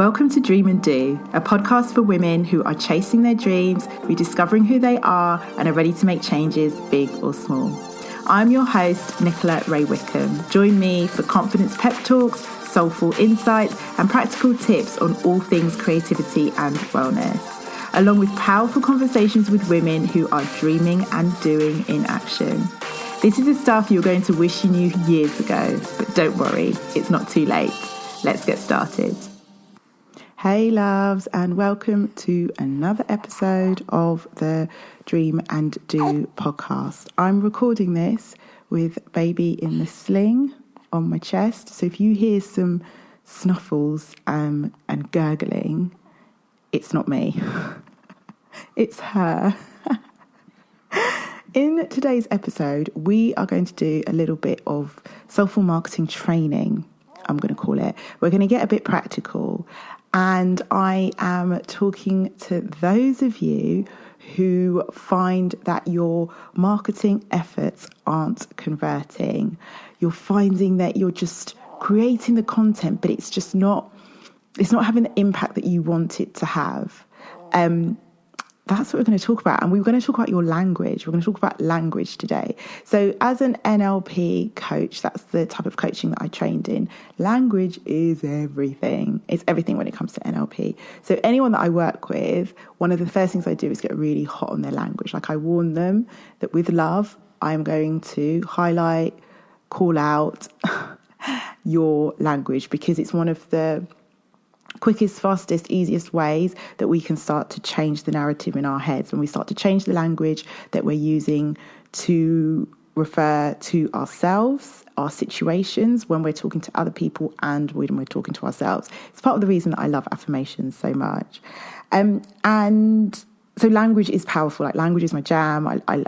Welcome to Dream and Do, a podcast for women who are chasing their dreams, rediscovering who they are, and are ready to make changes, big or small. I'm your host, Nicola Ray Wickham. Join me for confidence pep talks, soulful insights, and practical tips on all things creativity and wellness, along with powerful conversations with women who are dreaming and doing in action. This is the stuff you're going to wish you knew years ago, but don't worry, it's not too late. Let's get started. Hey loves, and welcome to another episode of the Dream and Do podcast. I'm recording this with baby in the sling on my chest, so if you hear some snuffles and gurgling, it's not me, it's her. In today's episode, we are going to do a little bit of soulful marketing training, I'm going to call it. We're going to get a bit practical. And I am talking to those of you who find that your marketing efforts aren't converting. You're finding that you're just creating the content, but it's not having the impact that you want it to have. That's what we're going to talk about. And we're going to talk about your language. We're going to talk about language today. So as an NLP coach, that's the type of coaching that I trained in. Language is everything. It's everything when it comes to NLP. So anyone that I work with, one of the first things I do is get really hot on their language. Like I warn them that with love, I'm going to highlight, call out your language, because it's one of the quickest, fastest, easiest ways that we can start to change the narrative in our heads, when we start to change the language that we're using to refer to ourselves, our situations, when we're talking to other people and when we're talking to ourselves. It's part of the reason that I love affirmations so much. And so language is powerful. Like language is my jam. I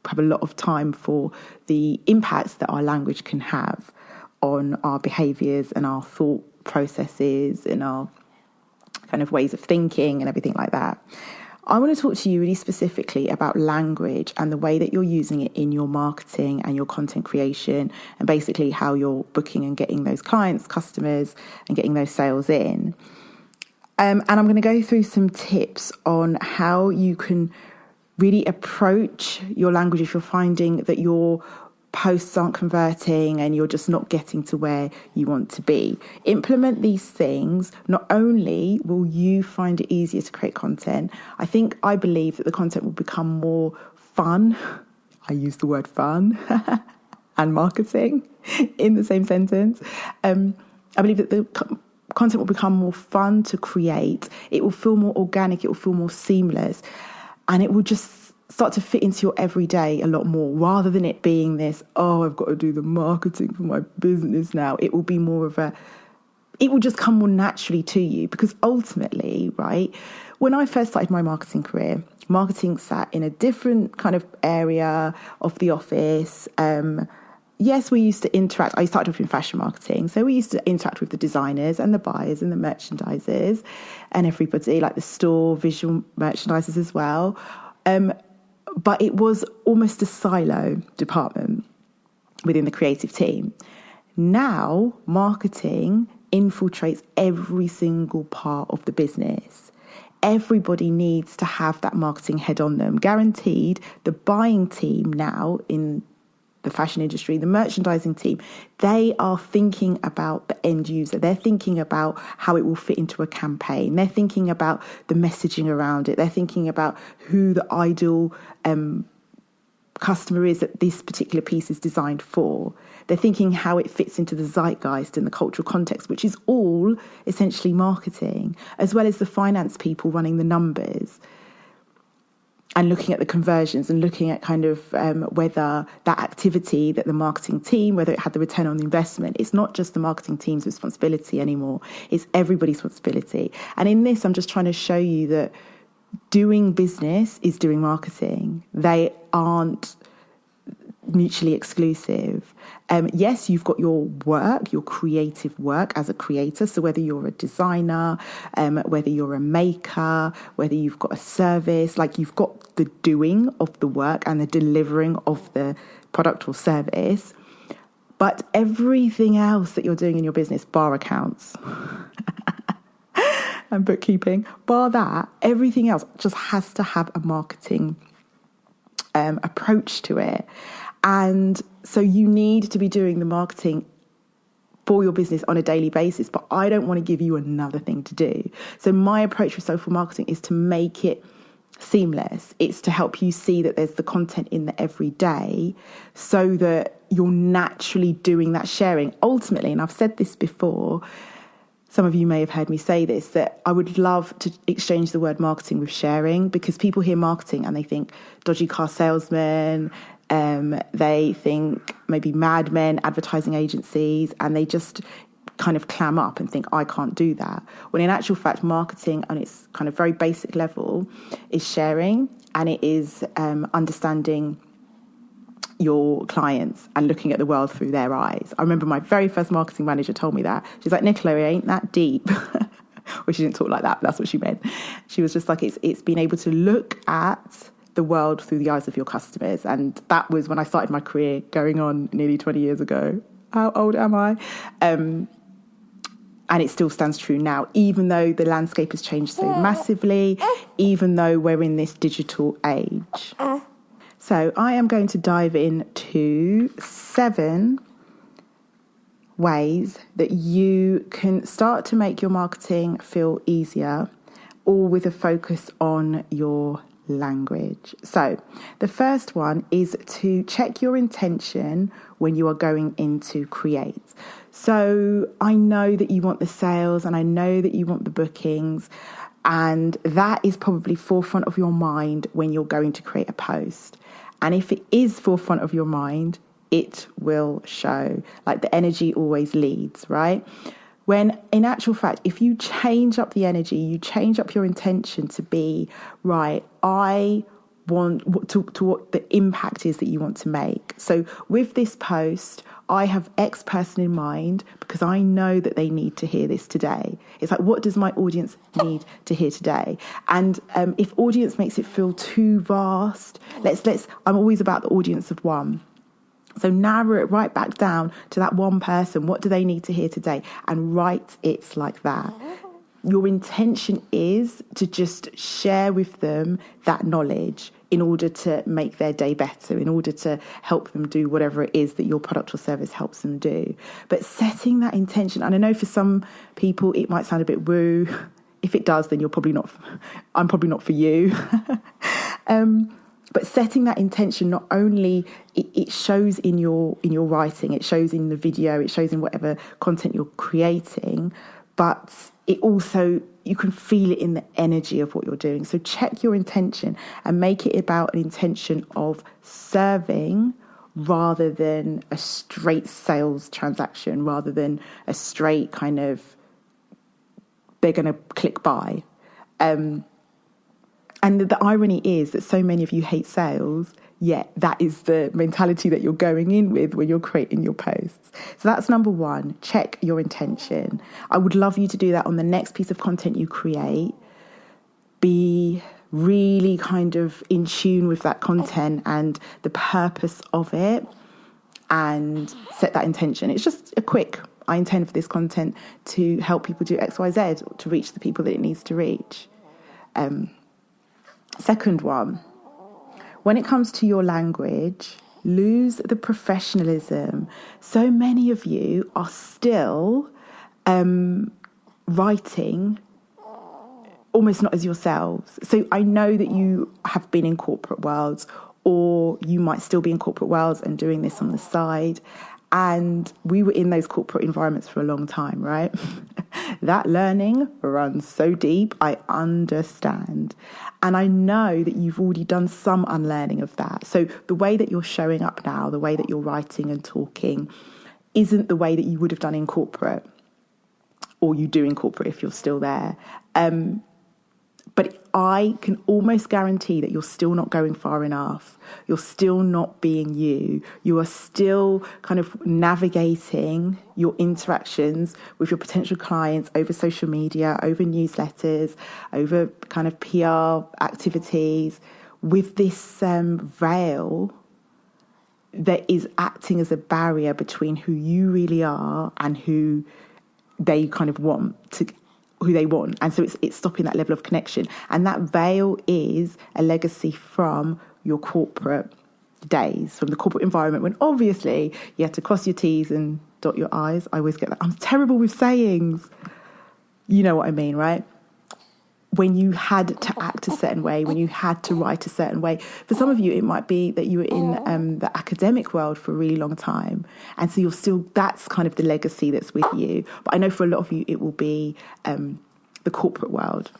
have a lot of time for the impacts that our language can have on our behaviours and our thought processes and our kind of ways of thinking and everything like that. I want to talk to you really specifically about language and the way that you're using it in your marketing and your content creation, and basically how you're booking and getting those clients, customers, and getting those sales in. And I'm going to go through some tips on how you can really approach your language if you're finding that your posts aren't converting and you're just not getting to where you want to be. Implement these things. Not only will you find it easier to create content, I believe that the content will become more fun. I use the word fun and marketing in the same sentence. I believe that the content will become more fun to create. It will feel more organic. It will feel more seamless, and it will just start to fit into your everyday a lot more, rather than it being this, I've got to do the marketing for my business now. It will be more of it will just come more naturally to you, because ultimately, right, when I first started my marketing career, marketing sat in a different kind of area of the office. Yes, we used to interact. I started off in fashion marketing. So we used to interact with the designers and the buyers and the merchandisers and everybody, like the store visual merchandisers as well. But it was almost a silo department within the creative team. Now, marketing infiltrates every single part of the business. Everybody needs to have that marketing head on them. Guaranteed, the buying team now in the fashion industry, the merchandising team, they are thinking about the end user. They're thinking about how it will fit into a campaign. They're thinking about the messaging around it. They're thinking about who the ideal customer is that this particular piece is designed for. They're thinking how it fits into the zeitgeist and the cultural context, which is all essentially marketing, as well as the finance people running the numbers and looking at the conversions and looking at kind of whether that activity that the marketing team, whether it had the return on the investment. It's not just the marketing team's responsibility anymore. It's everybody's responsibility. And in this, I'm just trying to show you that doing business is doing marketing. They aren't mutually exclusive. Yes, you've got your work, your creative work as a creator. So whether you're a designer, whether you're a maker, whether you've got a service, like you've got the doing of the work and the delivering of the product or service. But everything else that you're doing in your business, bar accounts, and bookkeeping. Bar that, everything else just has to have a marketing approach to it. And so you need to be doing the marketing for your business on a daily basis, but I don't want to give you another thing to do. So my approach with soulful marketing is to make it seamless. It's to help you see that there's the content in there every day so that you're naturally doing that sharing. Ultimately, and I've said this before, some of you may have heard me say this, that I would love to exchange the word marketing with sharing, because people hear marketing and they think dodgy car salesmen, they think maybe madmen, advertising agencies, and they just kind of clam up and think, I can't do that. When in actual fact, marketing on its kind of very basic level is sharing, and it is understanding your clients and looking at the world through their eyes. I remember my very first marketing manager told me that. She's like, Nicola, it ain't that deep. Well, she didn't talk like that, but that's what she meant. She was just like, it's being able to look at the world through the eyes of your customers. And that was when I started my career, going on nearly 20 years ago. How old am I? And it still stands true now, even though the landscape has changed so massively, even though we're in this digital age. So I am going to dive into 7 ways that you can start to make your marketing feel easier, all with a focus on your language. So the first one is to check your intention when you are going into create. So I know that you want the sales and I know that you want the bookings, and that is probably forefront of your mind when you're going to create a post. And if it is forefront of your mind, it will show. Like, the energy always leads, right? When in actual fact, if you change up the energy, you change up your intention to be, right, I want to what the impact is that you want to make. So with this post, I have X person in mind because I know that they need to hear this today. It's like, what does my audience need to hear today? And if audience makes it feel too vast, I'm always about the audience of one. So narrow it right back down to that one person. What do they need to hear today? And write it like that. Your intention is to just share with them that knowledge in order to make their day better, in order to help them do whatever it is that your product or service helps them do. But setting that intention, and I know for some people it might sound a bit woo. If it does, then I'm probably not for you. But setting that intention, not only it shows in your writing, it shows in the video, it shows in whatever content you're creating, but it also, you can feel it in the energy of what you're doing. So check your intention and make it about an intention of serving rather than a straight sales transaction, rather than a straight kind of, they're going to click buy. And the irony is that so many of you hate sales, yet that is the mentality that you're going in with when you're creating your posts. So that's number 1, check your intention. I would love you to do that on the next piece of content you create. Be really kind of in tune with that content and the purpose of it, and set that intention. It's just a quick, I intend for this content to help people do X, Y, Z, to reach the people that it needs to reach. Second one, when it comes to your language, lose the professionalism. So many of you are still writing almost not as yourselves. So I know that you have been in corporate worlds, or you might still be in corporate worlds and doing this on the side. And we were in those corporate environments for a long time, right? That learning runs so deep, I understand. And I know that you've already done some unlearning of that. So the way that you're showing up now, the way that you're writing and talking, isn't the way that you would have done in corporate, or you do in corporate if you're still there. But I can almost guarantee that you're still not going far enough. You're still not being you. You are still kind of navigating your interactions with your potential clients over social media, over newsletters, over kind of PR activities, with this veil that is acting as a barrier between who you really are and who they kind of want to who they want. And so it's stopping that level of connection. And that veil is a legacy from your corporate days, from the corporate environment, when obviously you had to cross your T's and dot your I's. I always get that. I'm terrible with sayings. You know what I mean, right? When you had to act a certain way, when you had to write a certain way. For some of you, it might be that you were in the academic world for a really long time. And so that's kind of the legacy that's with you. But I know for a lot of you, it will be the corporate world.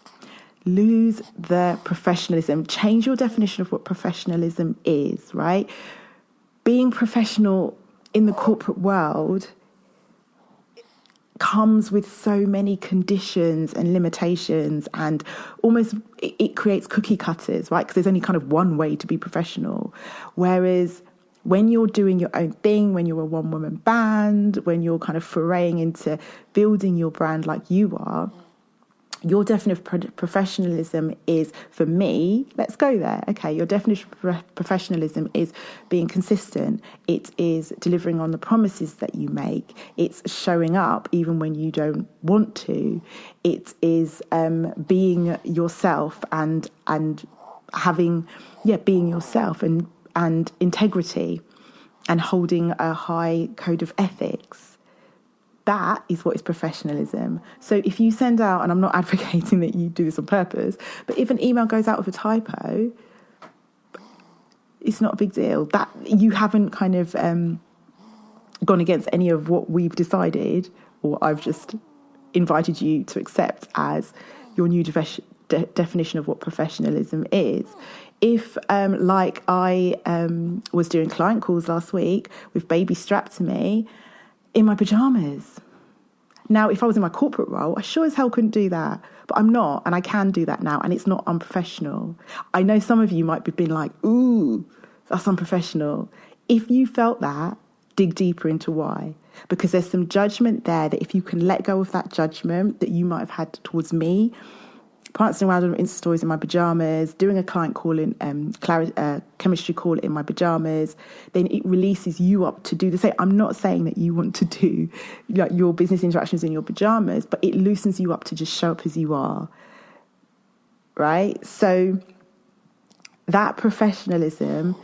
Lose the professionalism. Change your definition of what professionalism is, right? Being professional in the corporate world comes with so many conditions and limitations, and almost it creates cookie cutters, right? Because there's only kind of one way to be professional. Whereas when you're doing your own thing, when you're a one-woman band, when you're kind of foraying into building your brand like you are, your definition of professionalism is, for me, let's go there. Okay, your definition of professionalism is being consistent. It is delivering on the promises that you make. It's showing up even when you don't want to. It is being yourself and having, being yourself and integrity and holding a high code of ethics. That is what is professionalism. So if you send out, and I'm not advocating that you do this on purpose, but if an email goes out with a typo, it's not a big deal. That you haven't kind of gone against any of what we've decided, or I've just invited you to accept as your new definition of what professionalism is. If, like I was doing client calls last week with baby strapped to me, in my pajamas. Now, if I was in my corporate role, I sure as hell couldn't do that. But I'm not, and I can do that now, and it's not unprofessional. I know some of you might be being like, ooh, that's unprofessional. If you felt that, dig deeper into why. Because there's some judgment there that if you can let go of that judgment that you might have had towards me, prancing around on Insta stories in my pajamas, doing a client call in chemistry call in my pajamas, then it releases you up to do the same. I'm not saying that you want to do like your business interactions in your pajamas, but it loosens you up to just show up as you are, right? So that professionalism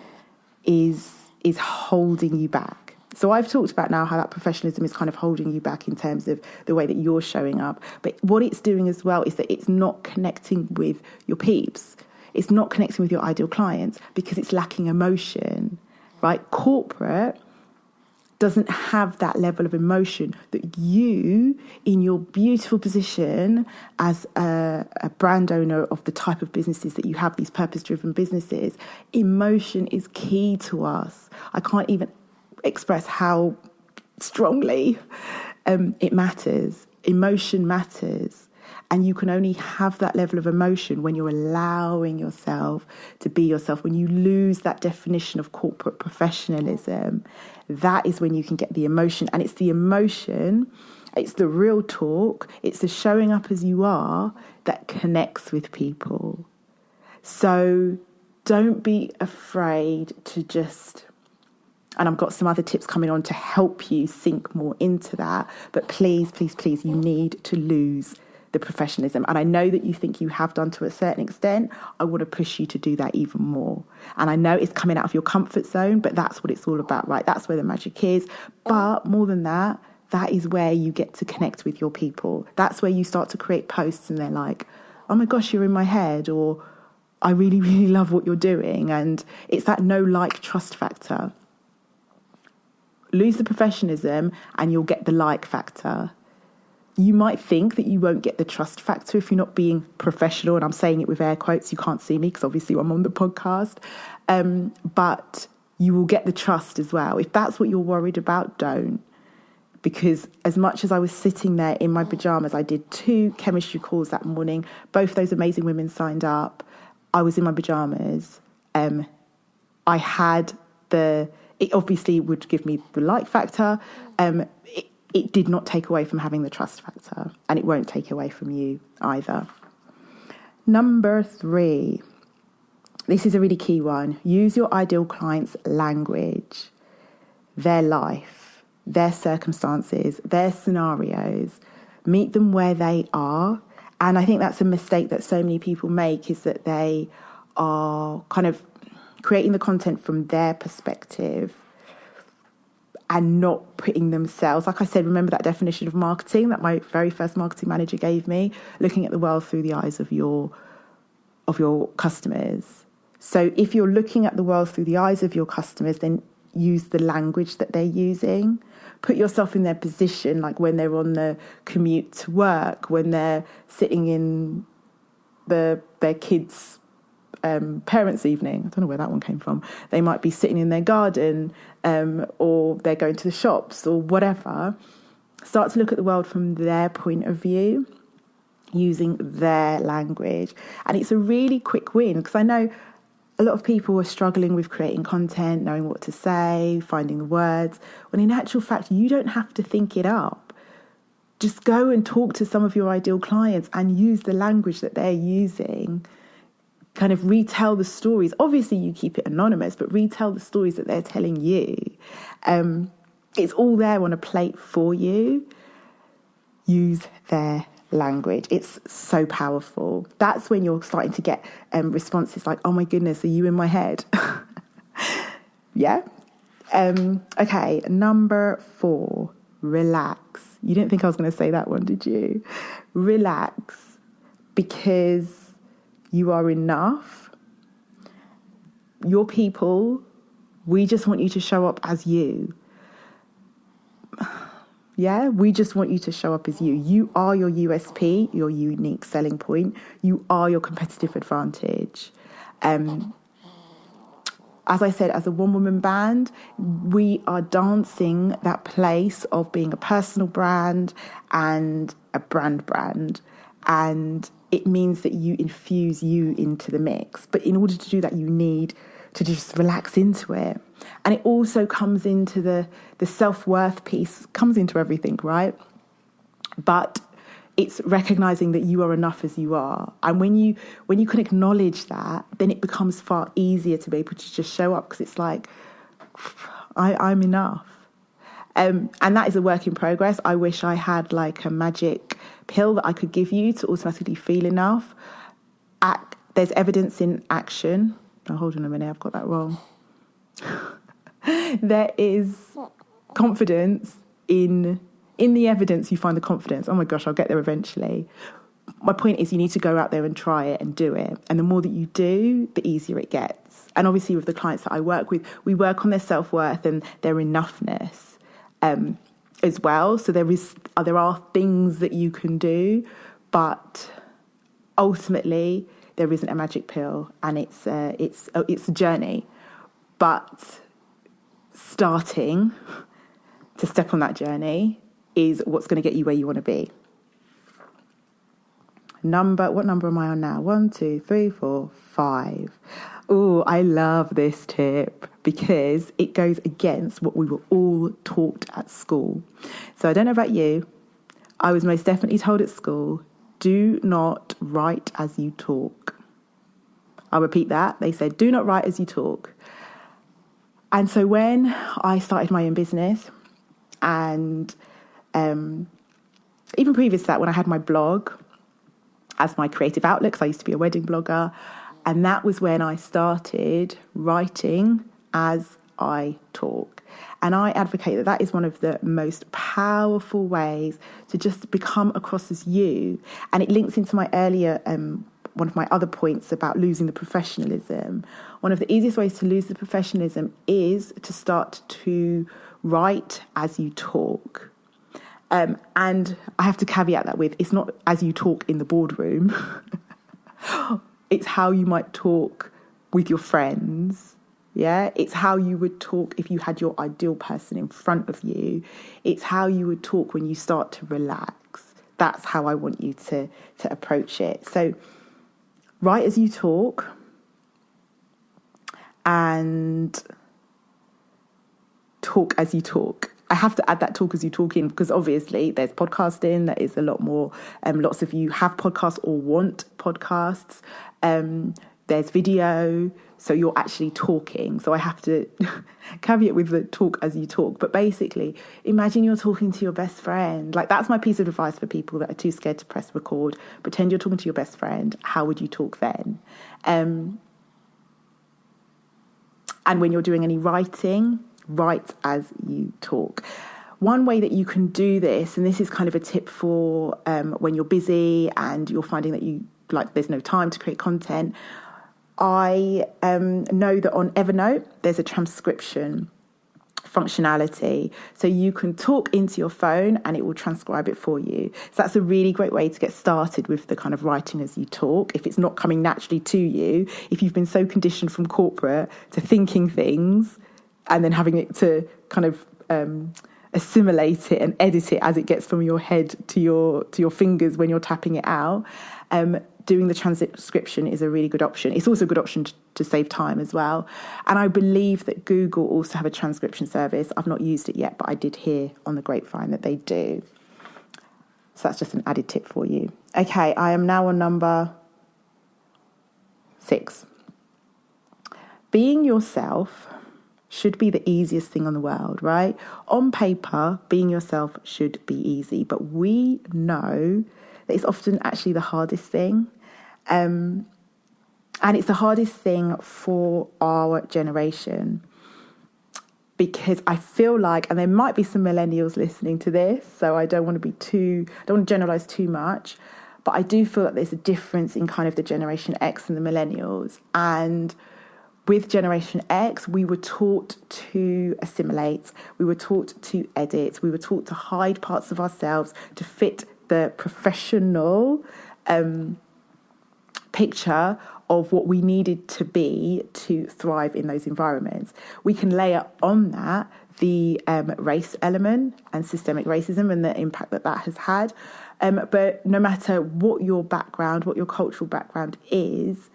is holding you back. So I've talked about now how that professionalism is kind of holding you back in terms of the way that you're showing up. But what it's doing as well is that it's not connecting with your peeps. It's not connecting with your ideal clients because it's lacking emotion, right? Corporate doesn't have that level of emotion that you, in your beautiful position as a brand owner of the type of businesses that you have, these purpose-driven businesses, emotion is key to us. I can't even express how strongly it matters. Emotion matters. And you can only have that level of emotion when you're allowing yourself to be yourself. When you lose that definition of corporate professionalism, that is when you can get the emotion. And it's the emotion, it's the real talk, it's the showing up as you are that connects with people. So don't be afraid to just... And I've got some other tips coming on to help you sink more into that. But please, please, please, you need to lose the professionalism. And I know that you think you have done to a certain extent. I want to push you to do that even more. And I know it's coming out of your comfort zone, but that's what it's all about, right? That's where the magic is. But more than that, that is where you get to connect with your people. That's where you start to create posts and they're like, oh my gosh, you're in my head, or I really, really love what you're doing. And it's that like, trust factor. Lose the professionalism and you'll get the like factor. You might think that you won't get the trust factor if you're not being professional, and I'm saying it with air quotes. You can't see me because obviously I'm on the podcast. But you will get the trust as well. If that's what you're worried about, don't. Because as much as I was sitting there in my pajamas, I did 2 chemistry calls that morning. Both those amazing women signed up. I was in my pajamas. I had it obviously would give me the like factor. It did not take away from having the trust factor, and it won't take away from you either. Number 3, this is a really key one. Use your ideal client's language, their life, their circumstances, their scenarios, meet them where they are. And I think that's a mistake that so many people make, is that they are kind of creating the content from their perspective and not putting themselves, like I said, remember that definition of marketing that my very first marketing manager gave me, looking at the world through the eyes of your customers. So if you're looking at the world through the eyes of your customers, then use the language that they're using. Put yourself in their position, like when they're on the commute to work, when they're sitting in their kids' parents' evening. I don't know where that one came from. They might be sitting in their garden, or they're going to the shops or whatever. Start to look at the world from their point of view, using their language. And it's a really quick win, because I know a lot of people are struggling with creating content, knowing what to say, finding the words, when in actual fact, you don't have to think it up. Just go and talk to some of your ideal clients and use the language that they're using. Kind of retell the stories. Obviously, you keep it anonymous, but retell the stories that they're telling you. It's all there on a plate for you. Use their language. It's so powerful. That's when you're starting to get responses like, oh my goodness, are you in my head? Yeah. Okay, number 4, relax. You didn't think I was going to say that one, did you? Relax, because you are enough. Your people, we just want you to show up as you. Yeah, we just want you to show up as you. You are your USP, your unique selling point. You are your competitive advantage. As I said, as a one-woman band, we are dancing that place of being a personal brand and a brand. And it means that you infuse you into the mix. But in order to do that, you need to just relax into it. And it also comes into the self-worth piece, comes into everything, right? But it's recognizing that you are enough as you are. And when you can acknowledge that, then it becomes far easier to be able to just show up, because it's like, I'm enough. And that is a work in progress. I wish I had like a magic pill that I could give you to automatically feel enough. There's evidence in action. Oh, hold on a minute, I've got that wrong. There is confidence in the evidence. You find the confidence. Oh my gosh, I'll get there eventually. My point is, you need to go out there and try it and do it. And the more that you do, the easier it gets. And obviously with the clients that I work with, we work on their self-worth and their enoughness as well. So there are things that you can do, but ultimately there isn't a magic pill, and it's a journey. But starting to step on that journey is what's going to get you where you want to be. What number am I on now? 1, 2, 3, 4, 5. Oh, I love this tip because it goes against what we were all taught at school. So I don't know about you. I was most definitely told at school, do not write as you talk. I'll repeat that. They said, do not write as you talk. And so when I started my own business, and even previous to that, when I had my blog as my creative outlet, because I used to be a wedding blogger, and that was when I started writing as I talk. And I advocate that is one of the most powerful ways to just become across as you. And it links into my earlier, one of my other points about losing the professionalism. One of the easiest ways to lose the professionalism is to start to write as you talk. And I have to caveat that with, it's not as you talk in the boardroom. It's how you might talk with your friends. Yeah, it's how you would talk if you had your ideal person in front of you. It's how you would talk when you start to relax. That's how I want you to approach it. So write as you talk and talk as you talk. I have to add that talk as you talk in, because obviously there's podcasting that is a lot more. Lots of you have podcasts or want podcasts. There's video, so you're actually talking. So I have to caveat with the talk as you talk. But basically, imagine you're talking to your best friend. Like, that's my piece of advice for people that are too scared to press record. Pretend you're talking to your best friend. How would you talk then? And when you're doing any writing, write as you talk. One way that you can do this, and this is kind of a tip for when you're busy and you're finding that there's no time to create content. I know that on Evernote, there's a transcription functionality. So you can talk into your phone and it will transcribe it for you. So that's a really great way to get started with the kind of writing as you talk. If it's not coming naturally to you, if you've been so conditioned from corporate to thinking things and then having it to kind of assimilate it and edit it as it gets from your head to your fingers when you're tapping it out, doing the transcription is a really good option. It's also a good option to save time as well. And I believe that Google also have a transcription service. I've not used it yet, but I did hear on the grapevine that they do. So that's just an added tip for you. Okay, I am now on number 6. Being yourself should be the easiest thing on the world, right? On paper, being yourself should be easy, but we know that it's often actually the hardest thing. And it's the hardest thing for our generation, because I feel like, and there might be some millennials listening to this, so I don't want to generalize too much, but I do feel that there's a difference in kind of the Generation X and the millennials. And with Generation X, we were taught to assimilate, we were taught to edit, we were taught to hide parts of ourselves to fit the professional picture of what we needed to be to thrive in those environments. We can layer on that the race element and systemic racism and the impact that has had. But no matter what your background, what your cultural background is,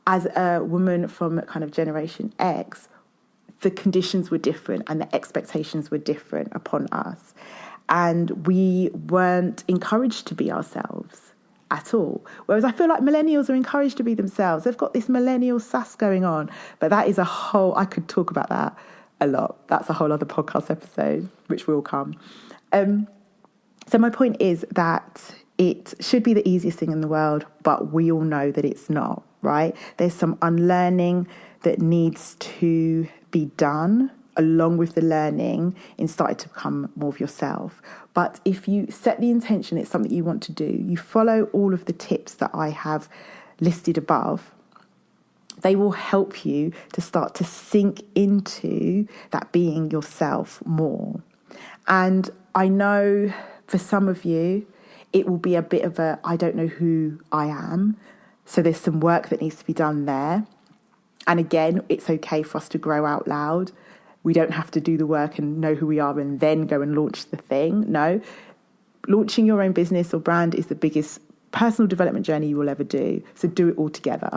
as a woman from kind of Generation X, the conditions were different and the expectations were different upon us. And we weren't encouraged to be ourselves at all. Whereas I feel like millennials are encouraged to be themselves. They've got this millennial sass going on. But that is I could talk about that a lot. That's a whole other podcast episode, which will come. So my point is that it should be the easiest thing in the world, but we all know that it's not, right? There's some unlearning that needs to be done along with the learning in starting to become more of yourself. But if you set the intention, it's something you want to do, you follow all of the tips that I have listed above, they will help you to start to sink into that being yourself more. And I know for some of you, it will be a bit of I don't know who I am. So there's some work that needs to be done there. And again, it's okay for us to grow out loud. We don't have to do the work and know who we are and then go and launch the thing. No, launching your own business or brand is the biggest personal development journey you will ever do. So do it all together.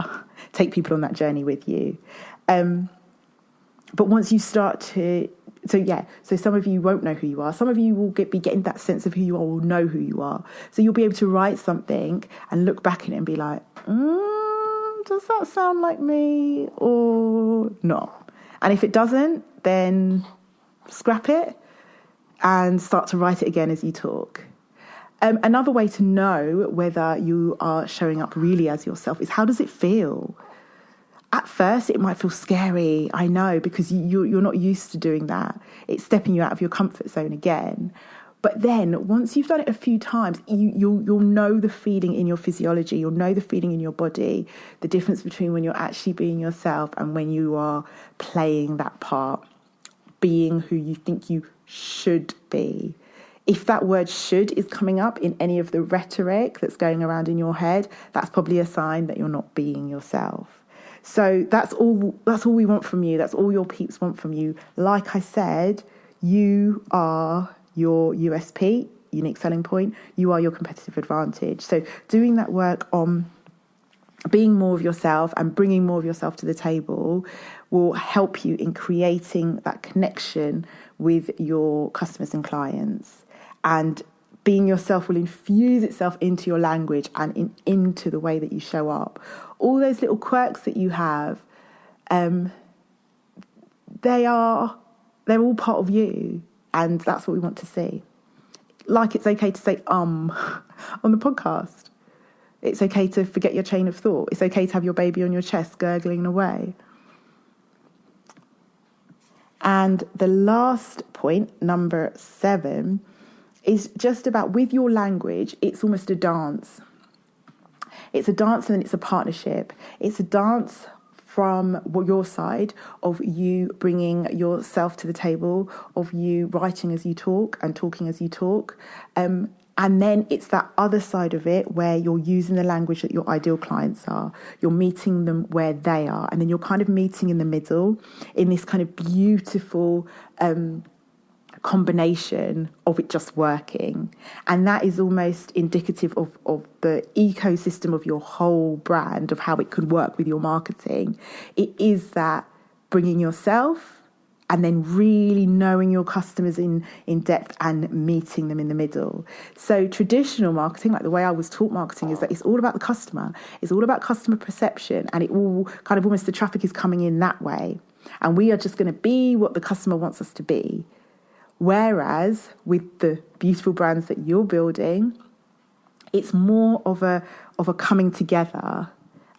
Take people on that journey with you. But once you start to, so some of you won't know who you are. Some of you will be getting that sense of who you are, will know who you are. So you'll be able to write something and look back at it and be like, does that sound like me or not? And if it doesn't, then scrap it and start to write it again as you talk. Another way to know whether you are showing up really as yourself is, how does it feel? At first, it might feel scary, I know, because you're not used to doing that. It's stepping you out of your comfort zone again. But then once you've done it a few times, you'll know the feeling in your physiology, you'll know the feeling in your body, the difference between when you're actually being yourself and when you are playing that part, being who you think you should be. If that word should is coming up in any of the rhetoric that's going around in your head, that's probably a sign that you're not being yourself. So that's all we want from you. That's all your peeps want from you. Like I said, you are your USP, unique selling point. You are your competitive advantage. So doing that work on being more of yourself and bringing more of yourself to the table will help you in creating that connection with your customers and clients. And being yourself will infuse itself into your language and into the way that you show up. all those little quirks that you have, they're all part of you, and that's what we want to see. Like, it's okay to say on the podcast. It's okay to forget your chain of thought. It's okay to have your baby on your chest gurgling away. And the last point, number 7, is just about, with your language, it's almost a dance. It's a dance and then it's a partnership. It's a dance from your side of you bringing yourself to the table, of you writing as you talk and talking as you talk. And then it's that other side of it where you're using the language that your ideal clients are. You're meeting them where they are. And then you're kind of meeting in the middle in this kind of beautiful combination of it just working. And that is almost indicative of the ecosystem of your whole brand, of how it could work with your marketing. It is that bringing yourself and then really knowing your customers in depth and meeting them in the middle. So traditional marketing, like the way I was taught marketing, is that it's all about the customer. It's all about customer perception, and it all kind of almost the traffic is coming in that way. And we are just going to be what the customer wants us to be. Whereas with the beautiful brands that you're building, it's more of a coming together,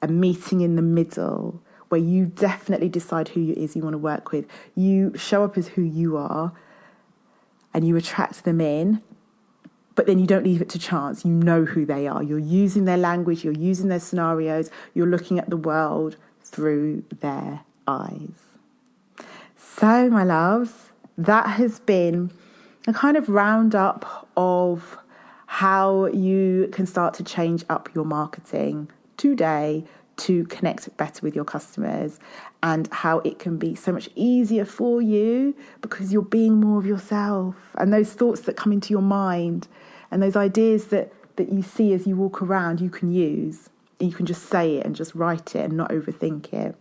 a meeting in the middle, where you definitely decide who it is you want to work with. You show up as who you are and you attract them in, but then you don't leave it to chance. You know who they are. You're using their language, you're using their scenarios, you're looking at the world through their eyes. So, my loves, that has been a kind of roundup of how you can start to change up your marketing today to connect better with your customers, and how it can be so much easier for you because you're being more of yourself, and those thoughts that come into your mind and those ideas that you see as you walk around, you can use, and you can just say it and just write it and not overthink it,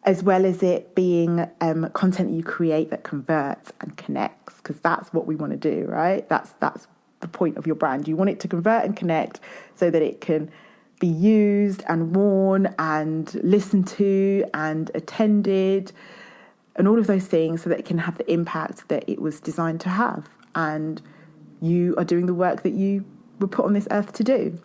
as well as it being content that you create that converts and connects, because that's what we want to do, right? That's the point of your brand. You want it to convert and connect so that it can be used and worn and listened to and attended and all of those things, so that it can have the impact that it was designed to have. And you are doing the work that you were put on this earth to do.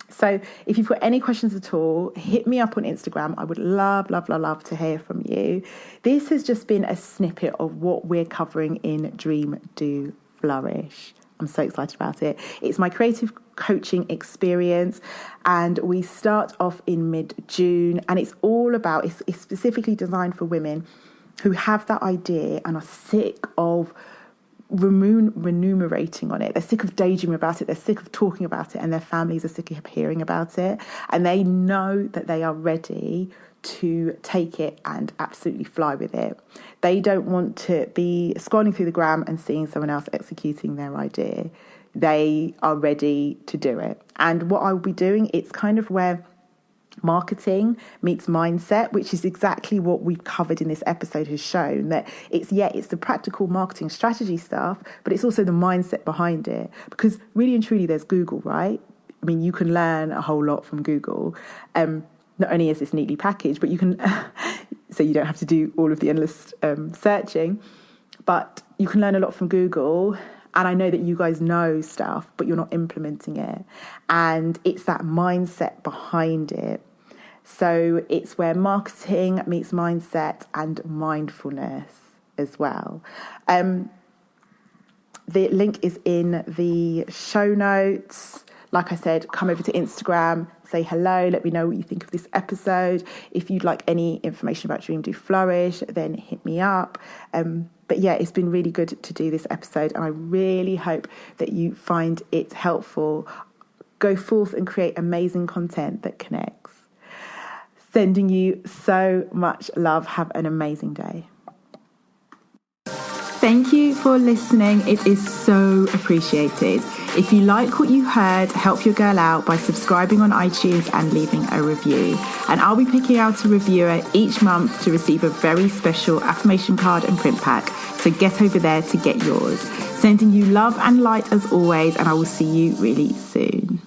So if you've got any questions at all, hit me up on Instagram. I would love, love, love, love to hear from you. This has just been a snippet of what we're covering in Dream, Do, Flourish. I'm so excited about it. It's my creative coaching experience, and we start off in mid-June, and it's all about, it's specifically designed for women who have that idea and are sick of remunerating on it. They're sick of daydreaming about it. They're sick of talking about it, and their families are sick of hearing about it. And they know that they are ready to take it and absolutely fly with it. They don't want to be scrolling through the gram and seeing someone else executing their idea. They are ready to do it. And what I will be doing, it's kind of where marketing meets mindset, which is exactly what we've covered in this episode, has shown that it's the practical marketing strategy stuff, but it's also the mindset behind it. Because really and truly, there's Google, right? I mean, you can learn a whole lot from Google. Not only is this neatly packaged, but you can, so you don't have to do all of the endless searching, but you can learn a lot from Google. And I know that you guys know stuff, but you're not implementing it. And it's that mindset behind it. So it's where marketing meets mindset and mindfulness as well. The link is in the show notes. Like I said, come over to Instagram, say hello, let me know what you think of this episode. If you'd like any information about Dream, Do, Flourish, then hit me up. But yeah, it's been really good to do this episode, and I really hope that you find it helpful. Go forth and create amazing content that connects. Sending you so much love. Have an amazing day. Thank you for listening. It is so appreciated. If you like what you heard, help your girl out by subscribing on iTunes and leaving a review. And I'll be picking out a reviewer each month to receive a very special affirmation card and print pack. So get over there to get yours. Sending you love and light as always, and I will see you really soon.